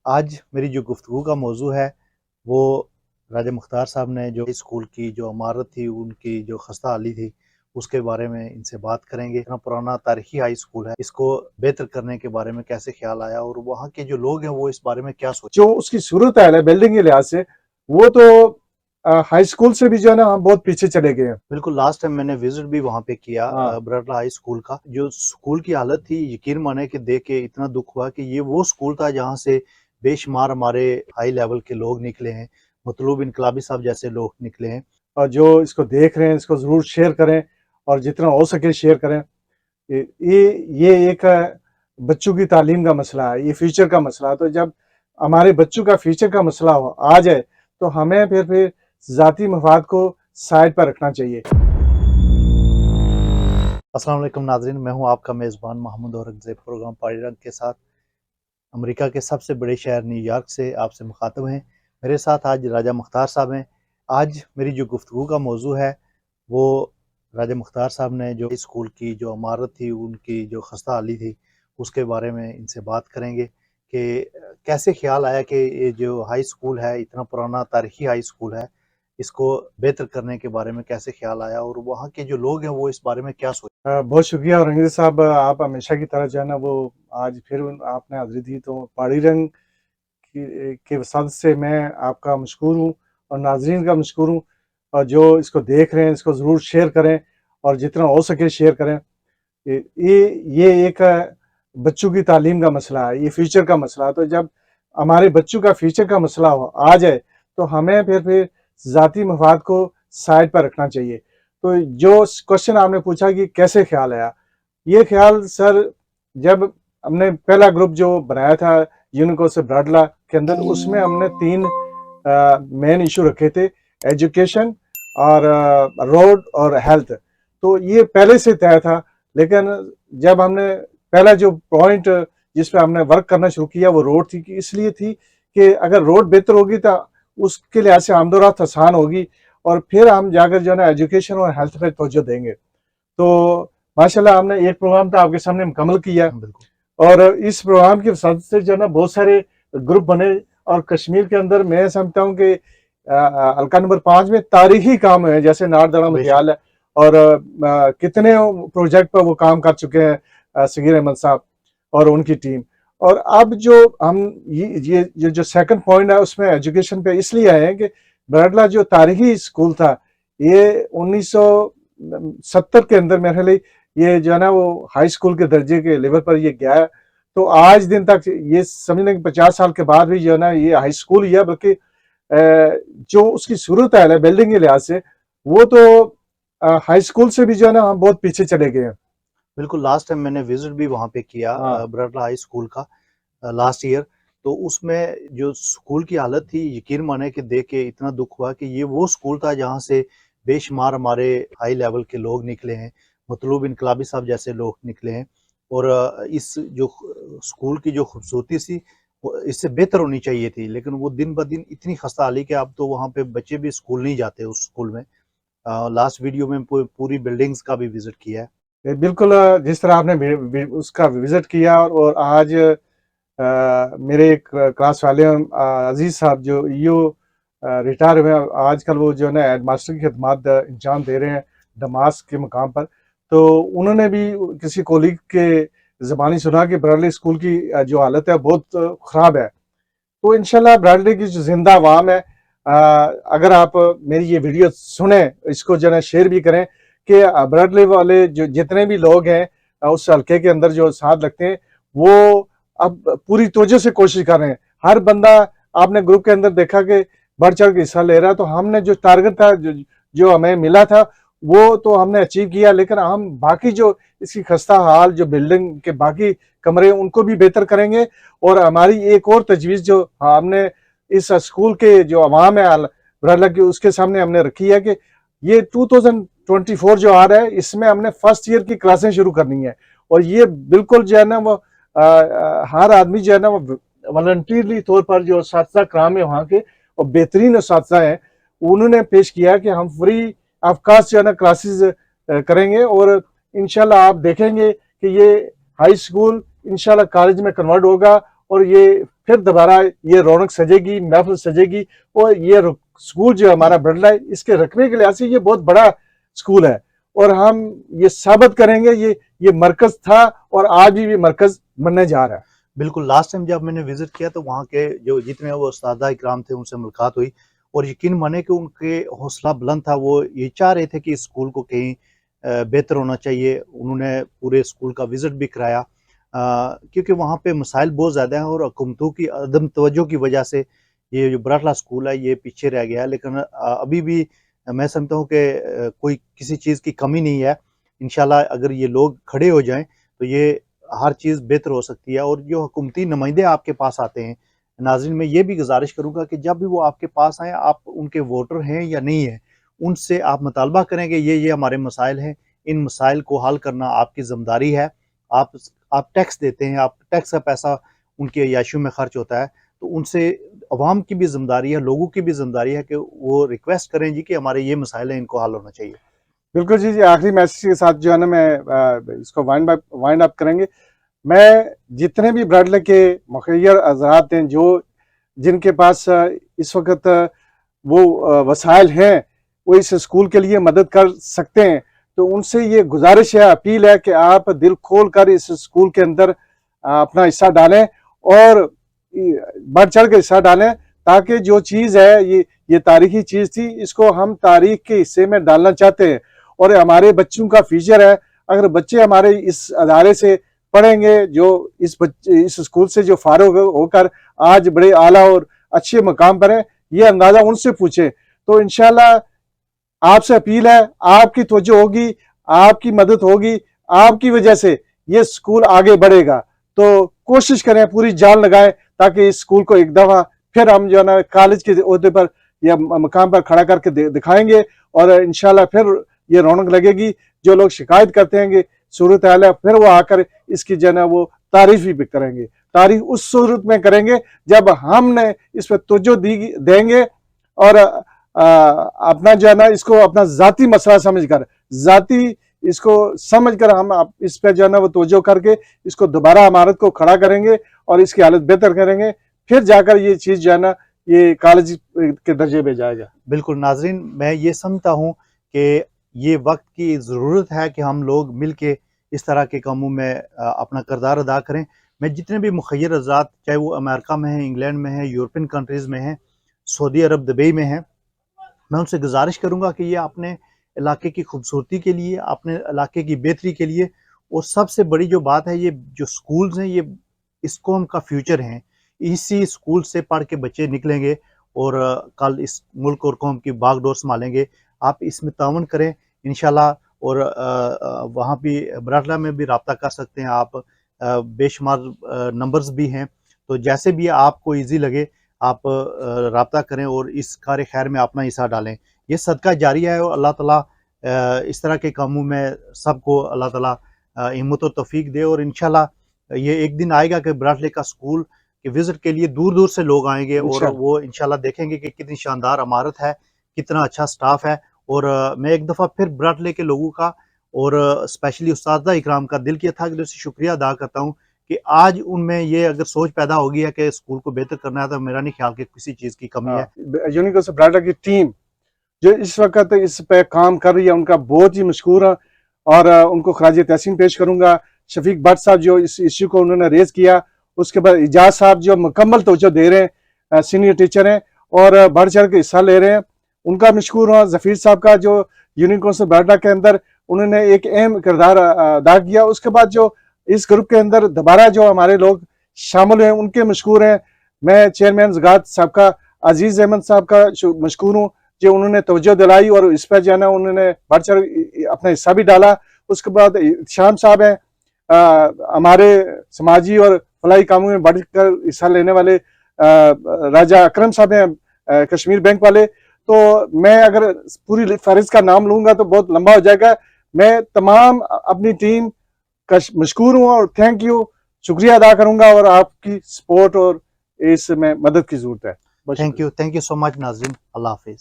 آج میری جو گفتگو کا موضوع ہے وہ راجہ مختار صاحب نے جو اسکول کی جو عمارت تھی، ان کی جو خستہ حالی تھی، اس کے بارے میں ان سے بات کریں گے۔ اتنا پرانا تاریخی ہائی اسکول ہے، اس کو بہتر کرنے کے بارے میں کیسے خیال آیا اور وہاں کے جو لوگ ہیں وہ اس بارے میں کیا سوچیں۔ جو اس کی صورت حال ہے بلڈنگ کے لحاظ سے، وہ تو ہائی اسکول سے بھی جو ہے نا ہم بہت پیچھے چلے گئے ہیں۔ بالکل، لاسٹ ٹائم میں نے وزٹ بھی وہاں پہ کیا ہاں برڈلا ہائی اسکول کا۔ جو اسکول کی حالت تھی، یقین مانے کہ دیکھ کے اتنا دکھ ہوا کہ یہ وہ اسکول تھا جہاں سے بے شمار ہمارے ہائی لیول کے لوگ نکلے ہیں، مطلوب انقلابی صاحب جیسے لوگ نکلے ہیں۔ اور جو اس کو دیکھ رہے ہیں اس کو ضرور شیئر کریں، اور جتنا ہو سکے شیئر کریں۔ یہ ایک بچوں کی تعلیم کا مسئلہ ہے، یہ فیوچر کا مسئلہ ہے۔ تو جب ہمارے بچوں کا فیوچر کا مسئلہ آ جائے تو ہمیں پھر ذاتی مفاد کو سائڈ پر رکھنا چاہیے۔ السلام علیکم ناظرین، میں ہوں آپ کا میزبان محمد اورنگزیب، پروگرام پاڑی رنگ کے ساتھ امریکہ کے سب سے بڑے شہر نیو یارک سے آپ سے مخاطب ہیں۔ میرے ساتھ آج راجہ مختار صاحب ہیں۔ آج میری جو گفتگو کا موضوع ہے وہ راجہ مختار صاحب نے جو اسکول کی جو عمارت تھی، ان کی جو خستہ حالی تھی، اس کے بارے میں ان سے بات کریں گے کہ کیسے خیال آیا کہ یہ جو ہائی اسکول ہے، اتنا پرانا تاریخی ہائی اسکول ہے، اس کو بہتر کرنے کے بارے میں کیسے خیال آیا اور وہاں کے جو لوگ ہیں وہ اس بارے میں کیا سوچیں۔ بہت شکریہ اورنگزیب صاحب، آپ ہمیشہ کی طرح جو ہے نا وہ آج پھر آپ نے حاضری دی، تو پاڑی رنگ کے وسعت سے میں آپ کا مشکور ہوں اور ناظرین کا مشکور ہوں۔ اور جو اس کو دیکھ رہے ہیں اس کو ضرور شیئر کریں، اور جتنا ہو سکے شیئر کریں۔ یہ ایک بچوں کی تعلیم کا مسئلہ ہے، یہ فیوچر کا مسئلہ ہے۔ تو جب ہمارے بچوں کا فیوچر کا مسئلہ آ جائے تو ہمیں پھر ذاتی مفاد کو سائڈ پر رکھنا چاہیے۔ تو جو کوشچن آپ نے پوچھا کہ کیسے خیال آیا، یہ خیال سر جب ہم نے پہلا گروپ جو بنایا تھا یونیکو سے برڈلا کے اندر، اس میں ہم نے 3 مین ایشو رکھے تھے: ایجوکیشن اور روڈ اور ہیلتھ۔ تو یہ پہلے سے طے تھا، لیکن جب ہم نے پہلا جو پوائنٹ جس پہ ہم نے ورک کرنا شروع کیا وہ روڈ تھی، کہ اس لیے تھی کہ اگر روڈ بہتر ہوگی تو اس کے لحاظ سے آمد و رفت آسان ہوگی، اور پھر ہم جا کر جو ہے نا ایجوکیشن اور ہیلتھ پہ توجہ دیں گے۔ تو ماشاءاللہ ہم نے ایک پروگرام تو آپ کے سامنے مکمل کیا، بالکل اور اس پروگرام کی وسعت سے جو ہے نا بہت سارے گروپ بنے، اور کشمیر کے اندر میں سمجھتا ہوں کہ حلقہ نمبر 5 میں تاریخی کام ہے، جیسے ناردرا بے شک۔ متیال ہے، اور کتنے پروجیکٹ پر وہ کام کر چکے ہیں صغیر احمد صاحب اور ان کی ٹیم۔ اور اب جو ہم یہ جو سیکنڈ پوائنٹ ہے اس میں ایجوکیشن پہ اس لیے آئے ہیں کہ برڈلا جو تاریخی اسکول تھا، یہ 1970 کے اندر میرے لیے یہ جو ہے نا وہ ہائی اسکول کے درجے کے لیول پر یہ گیا ہے۔ تو آج دن تک یہ سمجھنے کہ 50 سال کے بعد بھی جو ہے نا یہ ہائی اسکول ہی ہے، بلکہ جو اس کی صورت حال ہے بلڈنگ کے لحاظ سے، وہ تو ہائی اسکول سے بھی جو ہے نا ہم بہت پیچھے چلے گئے ہیں۔ بالکل، لاسٹ ٹائم میں نے وزٹ بھی وہاں پہ کیا ہاں برڈلا ہائی اسکول کا لاسٹ ایئر۔ تو اس میں جو اسکول کی حالت تھی، یقین مانے کہ دیکھ کے اتنا دکھ ہوا کہ یہ وہ اسکول تھا جہاں سے بے شمار ہمارے ہائی لیول کے لوگ نکلے ہیں، مطلوب انقلابی صاحب جیسے لوگ نکلے ہیں۔ اور اس جو اسکول کی جو خوبصورتی تھی وہ اس سے بہتر ہونی چاہیے تھی، لیکن وہ دن بدن اتنی خستہ حالی کہ اب تو وہاں پہ بچے بھی اسکول نہیں جاتے اس اسکول میں۔ لاسٹ ویڈیو میں پوری بلڈنگز کا بھی وزٹ کیا ہے۔ بالکل، جس طرح آپ نے اس کا وزٹ کیا، اور آج میرے ایک کلاس والے عزیز صاحب جو ریٹائر ہوئے ہیں، آج کل وہ جو ہے نا ہیڈ ماسٹر کی خدمات انجام دے رہے ہیں دماسک کے مقام پر۔ تو انہوں نے بھی کسی کولیگ کے زبانی سنا کہ برڈلے اسکول کی جو حالت ہے بہت خراب ہے۔ تو انشاءاللہ برڈلے کی جو زندہ عوام ہے، اگر آپ میری یہ ویڈیو سنیں، اس کو جو ہے شیئر بھی کریں، کہ برڈلے والے جو جتنے بھی لوگ ہیں اس حلقے کے اندر جو ساتھ لگتے ہیں، وہ اب پوری توجہ سے کوشش کر رہے ہیں۔ ہر بندہ آپ نے گروپ کے اندر دیکھا کہ بڑھ چڑھ کے حصہ لے رہا ہے۔ تو ہم نے جو ٹارگٹ تھا جو ہمیں ملا تھا وہ تو ہم نے اچیو کیا، لیکن ہم باقی جو اس کی خستہ حال جو بلڈنگ کے باقی کمرے ان کو بھی بہتر کریں گے۔ اور ہماری ایک اور تجویز جو ہم نے اس اسکول کے جو عوام ہے برڈلا کی، اس کے سامنے ہم نے رکھی ہے کہ یہ 2024 جو آ رہا ہے، اس میں ہم نے فرسٹ ایئر کی کلاسیں شروع کرنی ہے۔ اور یہ بالکل جو ہے نا وہ ہر آدمی جو ہے نا وہ والنٹیرلی طور پر جو اساتذہ کرام ہے وہاں کے، اور بہترین اساتذہ ہیں، انہوں نے پیش کیا کہ ہم فری آف کاسٹ جو ہے نا کلاسز کریں گے، اور انشاءاللہ آپ دیکھیں گے کہ یہ ہائی اسکول انشاءاللہ کالج میں کنورٹ ہوگا، اور یہ پھر دوبارہ یہ رونق سجے گی, محفل سجے گی. اور یہ اسکول جو ہمارا بڑھلا ہے, اس کے رقبے کے لحاظ سے یہ بہت بڑا اسکول ہے, اور ہم یہ ثابت کریں گے یہ مرکز تھا اور آج بھی یہ مرکز بننے جا رہا ہے. بالکل. لاسٹ ٹائم جب میں نے وزٹ کیا تو وہاں کے جو جتنے وہ اساتذہ اکرام تھے ان سے ملاقات ہوئی, اور یقین مانے کہ ان کے حوصلہ بلند تھا. وہ یہ چاہ رہے تھے کہ اس اسکول کو کہیں بہتر ہونا چاہیے. انہوں نے پورے اسکول کا وزٹ بھی کرایا, کیونکہ وہاں پہ مسائل بہت زیادہ ہیں, اور حکومتوں کی عدم توجہ کی وجہ سے یہ جو براٹلا اسکول ہے یہ پیچھے رہ گیا ہے. لیکن ابھی بھی میں سمجھتا ہوں کہ کوئی کسی چیز کی کمی نہیں ہے. انشاءاللہ اگر یہ لوگ کھڑے ہو جائیں تو یہ ہر چیز بہتر ہو سکتی ہے. اور جو حکومتی نمائندے آپ کے پاس آتے ہیں, ناظرین میں یہ بھی گزارش کروں گا کہ جب بھی وہ آپ کے پاس آئیں, آپ ان کے ووٹر ہیں یا نہیں ہیں, ان سے آپ مطالبہ کریں کہ یہ ہمارے مسائل ہیں, ان مسائل کو حل کرنا آپ کی ذمہ داری ہے. آپ ٹیکس دیتے ہیں, آپ ٹیکس کا پیسہ ان کے عیاشیوں میں خرچ ہوتا ہے, تو ان سے عوام کی بھی ذمہ داری ہے, لوگوں کی بھی ذمہ داری ہے کہ وہ ریکویسٹ کریں جی کہ ہمارے یہ مسائل ہیں, ان کو حل ہونا چاہیے. بالکل جی. آخری میسج کے ساتھ جو ہے نا میں اس کو وائنڈ اپ کریں گے. میں جتنے بھی براٹلے کے مخیر حضرات ہیں جن کے پاس اس وقت وہ وسائل ہیں, وہ اس اسکول کے لیے مدد کر سکتے ہیں, تو ان سے یہ گزارش ہے, اپیل ہے کہ آپ دل کھول کر اس اسکول کے اندر اپنا حصہ ڈالیں, اور بڑھ چڑھ کے حصہ ڈالیں, تاکہ جو چیز ہے یہ تاریخی چیز تھی, اس کو ہم تاریخ کے حصے میں ڈالنا چاہتے ہیں. اور ہمارے بچوں کا فیوچر ہے. اگر بچے ہمارے اس ادارے سے پڑھیں گے, جو اس اسکول سے جو فارغ ہو کر آج بڑے اعلیٰ اور اچھے مقام پر ہیں, یہ اندازہ ان سے پوچھیں. تو انشاءاللہ آپ سے اپیل ہے, آپ کی توجہ ہوگی, آپ کی مدد ہوگی, آپ کی وجہ سے یہ اسکول آگے بڑھے گا. تو کوشش کریں, پوری جان لگائیں, تاکہ اس اسکول کو ایک دفعہ پھر ہم جو ہے نا کالج کے عہدے پر یا مقام پر کھڑا کر کے دکھائیں گے, اور انشاءاللہ پھر یہ رونق لگے گی. جو لوگ شکایت کرتے ہیں کہ صورتحال ہے, پھر وہ آ کر اس کی جو ہے نا وہ تعریف بھی کریں گے. تعریف اس صورت میں کریں گے جب ہم نے اس پہ توجہ دیں گے, اور اپنا جو ہے نا اس کو اپنا ذاتی مسئلہ سمجھ کر ہم اس پہ جو ہے نا وہ توجہ کر کے اس کو دوبارہ عمارت کو کھڑا کریں گے, اور اس کی حالت بہتر کریں گے. پھر جا کر یہ چیز جو ہے نا یہ کالج کے درجے پہ جائے گا. بالکل ناظرین, میں یہ سمجھتا ہوں کہ یہ وقت کی ضرورت ہے کہ ہم لوگ مل کے اس طرح کے کاموں میں اپنا کردار ادا کریں. میں جتنے بھی مخیر حضرات, چاہے وہ امریکہ میں ہیں, انگلینڈ میں ہیں, یورپین کنٹریز میں ہیں, سعودی عرب دبئی میں ہیں, میں ان سے گزارش کروں گا کہ یہ اپنے علاقے کی خوبصورتی کے لیے, اپنے علاقے کی بہتری کے لیے, اور سب سے بڑی جو بات ہے, یہ جو سکولز ہیں یہ اس قوم کا فیوچر ہیں. اسی سکول سے پڑھ کے بچے نکلیں گے اور کل اس ملک اور قوم کی باغ ڈور سنبھالیں گے. آپ اس میں تعاون کریں انشاءاللہ, اور وہاں بھی براٹلا میں بھی رابطہ کر سکتے ہیں آپ, بے شمار نمبرز بھی ہیں. تو جیسے بھی آپ کو ایزی لگے آپ رابطہ کریں اور اس کار خیر میں اپنا حصہ ڈالیں. یہ صدقہ جاریہ ہے, اور اللہ تعالیٰ اس طرح کے کاموں میں سب کو اللہ تعالیٰ ہمت و توفیق دے. اور انشاءاللہ یہ ایک دن آئے گا کہ براٹلے کا اسکول کے وزٹ کے لیے دور دور سے لوگ آئیں گے, اور وہ انشاءاللہ دیکھیں گے کہ کتنی شاندار عمارت ہے, کتنا اچھا سٹاف ہے. اور میں ایک دفعہ پھر براٹلے کے لوگوں کا اور اسپیشلی اساتذہ اکرام کا دل کی تھا سے شکریہ ادا کرتا ہوں کہ آج ان میں یہ اگر سوچ پیدا ہو گئی ہے کہ اسکول کو بہتر کرنا ہے, تو میرا نہیں خیال کہ کسی چیز کی کمی ہے. یونیورسٹی براٹلا کی ٹیم جو اس وقت اس پہ کام کر رہی ہے, ان کا بہت ہی مشکور ہے, اور ان کو خراج تحسین پیش کروں گا. شفیق بٹ صاحب جو اس ایشو کو انہوں نے ریز کیا, اس کے بعد اعجاز صاحب جو مکمل توجہ دے رہے ہیں, سینئر ٹیچر ہیں اور بڑھ چڑھ کے حصہ لے رہے ہیں, ان کا مشکور ہوں. ظفیر صاحب کا جو یونیورسٹی براٹلا کے اندر انہوں نے ایک اہم کردار ادا کیا. اس کے بعد جو اس گروپ کے اندر دوبارہ جو ہمارے لوگ شامل ہیں, ان کے مشکور ہیں. میں چیئرمین زگات صاحب کا, عزیز احمد صاحب کا مشکور ہوں, جو انہوں نے توجہ دلائی اور اس پہ جو ہے نا انہوں نے بڑھ چڑھ اپنا حصہ بھی ڈالا. اس کے بعد شام صاحب ہیں, ہمارے سماجی اور فلاحی کاموں میں بڑھ کر حصہ لینے والے. راجہ اکرم صاحب ہیں کشمیر بینک والے. تو میں اگر پوری فہرست کا نام لوں گا تو بہت لمبا ہو جائے گا. میں تمام اپنی ٹیم کا مشکور ہوں اور تھینک یو, شکریہ ادا کروں گا, اور آپ کی سپورٹ اور اس میں مدد کی ضرورت ہے. تھینک یو سو مچ ناظرین, اللہ حافظ.